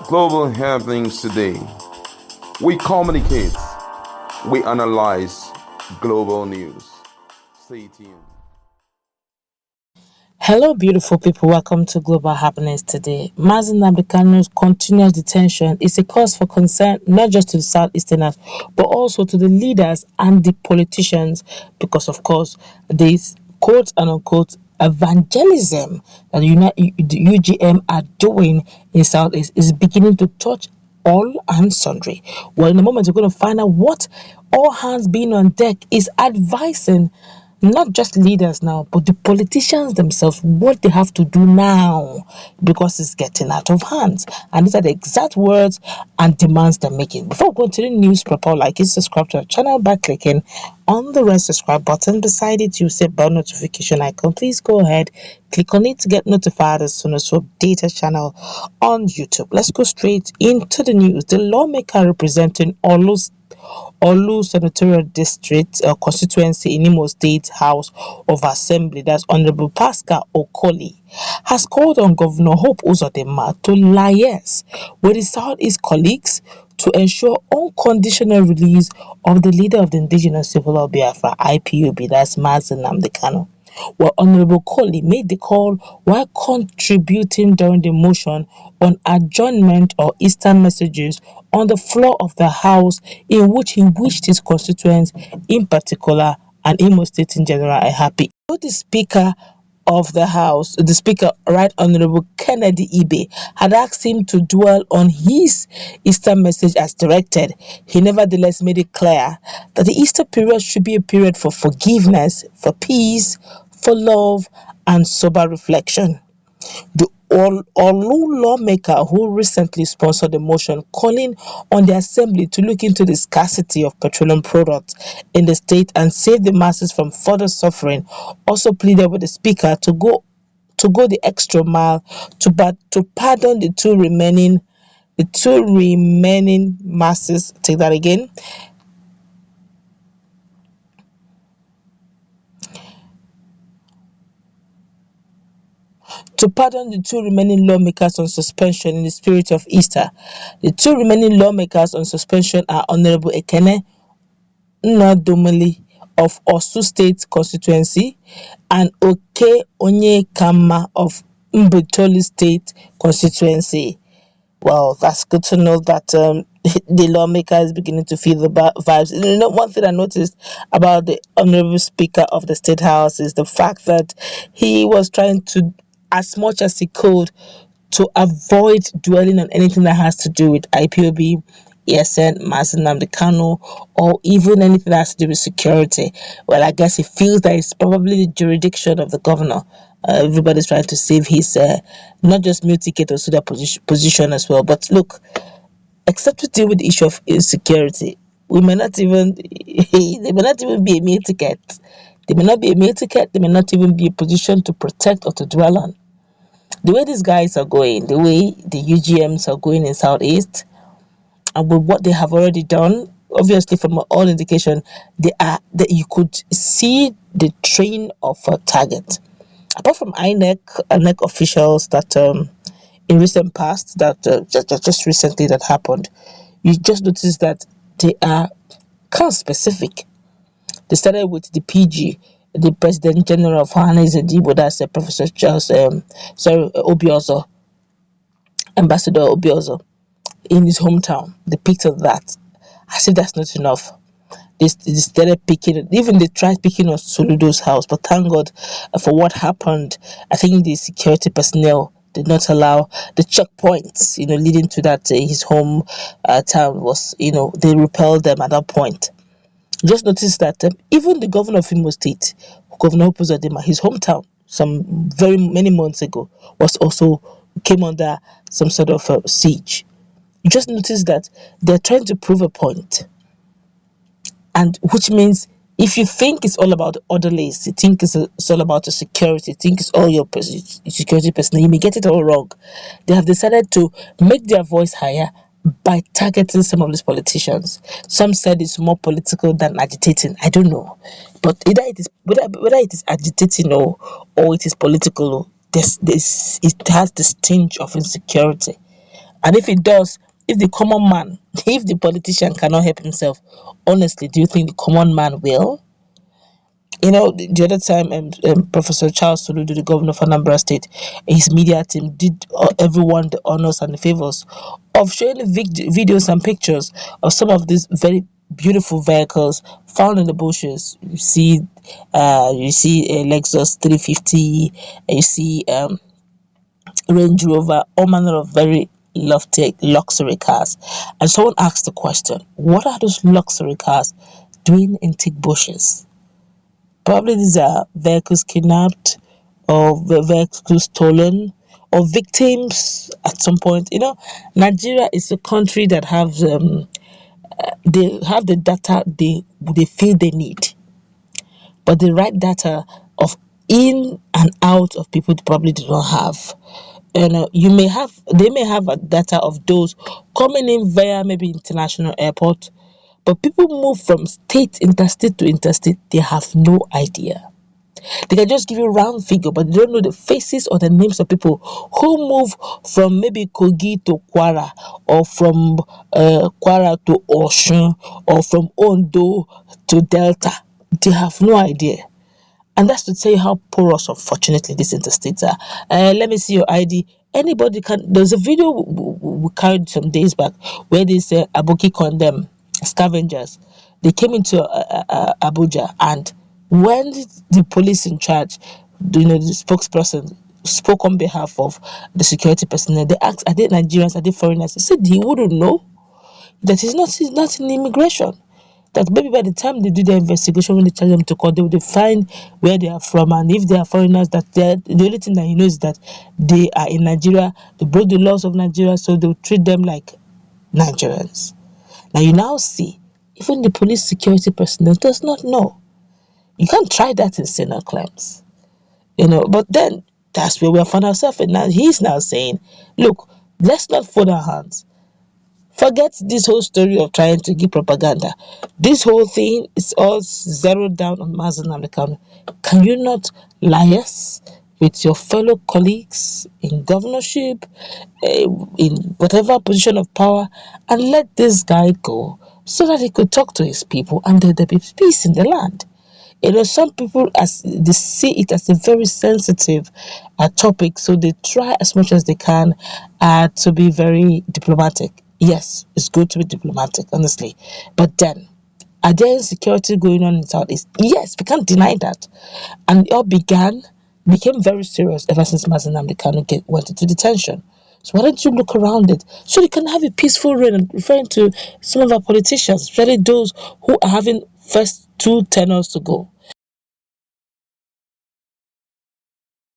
Global happenings today. We communicate, we analyze global news. Stay tuned. Hello, beautiful people. Welcome to Global Happiness today. Nnamdi Kanu's continuous detention is a cause for concern not just to the Southeasterners, but also to the leaders and the politicians, because, of course, this quote and unquote evangelism that the UGM are doing in Southeast is beginning to touch all and sundry. Well, in a moment, we're going to find out what all hands being on deck is advising not just leaders now, but the politicians themselves, what they have to do now because it's getting out of hand. And these are the exact words and demands they're making. Before going to the news, proper like it, subscribe to our channel by clicking on the red subscribe button. Beside it, you see bell notification icon. Please go ahead, click on it to get notified as soon as we update our channel on YouTube. Let's go straight into the news. The lawmaker representing Olu Senatorial District constituency in Imo State House of Assembly, that's Honorable Pascal Okoli, has called on Gov.Hope Uzodinma to liaise with his Southeast colleagues to ensure unconditional release of the leader of the indigenous civil law Biafra IPOB, that's Nnamdi Kanu. Well, Honorable Coley made the call while contributing during the motion on adjournment or Eastern messages on the floor of the House, in which he wished his constituents, in particular, and Imo State in general, a happy. So the Speaker of the House, the Speaker, Right Honorable Kennedy Ibe, had asked him to dwell on his Easter message as directed. He nevertheless made it clear that the Easter period should be a period for forgiveness, for peace, for love, and sober reflection. The Olu lawmaker who recently sponsored a motion calling on the assembly to look into the scarcity of petroleum products in the state and save the masses from further suffering also pleaded with the speaker to go the extra mile to pardon the two remaining masses. Take that again. To pardon the two remaining lawmakers on suspension in the spirit of Easter. The two remaining lawmakers on suspension are Honorable Ekene Nnamdi of Osu State constituency and Oke Onyekama of Mbitoli State constituency. Well, that's good to know that the lawmaker is beginning to feel the vibes. You know, one thing I noticed about the Honorable Speaker of the State House is the fact that he was trying to, as much as he could, to avoid dwelling on anything that has to do with IPOB, ESN, Nnamdi Kanu, or even anything that has to do with security. Well, I guess he feels that it's probably the jurisdiction of the governor. Everybody's trying to save his not just meal ticket, also their position as well. But look, except to deal with the issue of insecurity, we may not even they may not even be a meal ticket. They may not be a meal ticket. They may not even be a position to protect or to dwell on. The way these guys are going, the way the UGMs are going in Southeast, and with what they have already done, obviously from all indication, they are that you could see the train of a target. Apart from INEC officials that in recent past that just recently that happened, you just notice that they are kind of specific. They started with the PG, the President General of Igbo, that's Professor Charles, Obiozo, Ambassador Obiozo, in his hometown. They picked on that. I said that's not enough. They started picking, even they tried picking on Soludo's house, but thank God for what happened. I think the security personnel did not allow the checkpoints, leading to that his home town was, they repelled them at that point. Just notice that even the governor of Imo State, Gov.Hope Uzodinma, his hometown, some very many months ago, was also came under some sort of siege. You just notice that they're trying to prove a point, and which means if you think it's all about the orderlies, you think it's all about the security, you think it's all your security personnel, you may get it all wrong. They have decided to make their voice higher by targeting some of these politicians. Some said it's more political than agitating. I don't know, but either it is whether it is agitating or it is political. This it has the stench of insecurity. And if it does, if the common man, if the politician cannot help himself, honestly, do you think the common man will? The other time, Professor Charles Soludo, the governor of Anambra State, his media team did everyone the honors and the favors of showing the videos and pictures of some of these very beautiful vehicles found in the bushes. You see a Lexus 350, you see Range Rover, all manner of very lofty luxury cars. And someone asked the question, what are those luxury cars doing in thick bushes? Probably these are vehicles kidnapped or vehicles stolen or victims at some point. Nigeria is a country that they have the data they feel they need, but the right data of in and out of people they probably do not have. They may have a data of those coming in via maybe international airport, but people move from state interstate to interstate, they have no idea. They can just give you a round figure, but they don't know the faces or the names of people who move from maybe Kogi to Kwara, or from Kwara to Oshun, or from Ondo to Delta. They have no idea. And that's to tell you how porous, unfortunately, these interstates are. Let me see your ID. Anybody can. There's a video we carried some days back where they say Aboki condemn scavengers. They came into Abuja, and when the police in charge, the spokesperson, spoke on behalf of the security personnel, they asked, "Are they Nigerians? Are they foreigners?" He said he wouldn't know. That he's not in immigration. That maybe by the time they do their investigation, when they charge them to court, they will find where they are from, and if they are foreigners, that the only thing that he knows is that they are in Nigeria, they broke the laws of Nigeria, so they will treat them like Nigerians. Now you now see, even the police security personnel does not know. You can't try that in Senate claims, But then that's where we have found ourselves, and now he's now saying, "Look, let's not fold our hands. Forget this whole story of trying to give propaganda. This whole thing is all zeroed down on Mazen Kanu. Can you not liaise with your fellow colleagues in governorship, in whatever position of power, and let this guy go so that he could talk to his people and there be peace in the land?" Some people as they see it as a very sensitive topic, so they try as much as they can to be very diplomatic. Yes, it's good to be diplomatic, honestly, but then are there insecurity going on in Southeast? Yes, we can't deny that, and it all became very serious ever since Mazen Nnamdi went into detention. So why don't you look around it so you can have a peaceful reign? And referring to some of our politicians, especially those who are having first two tenors to go.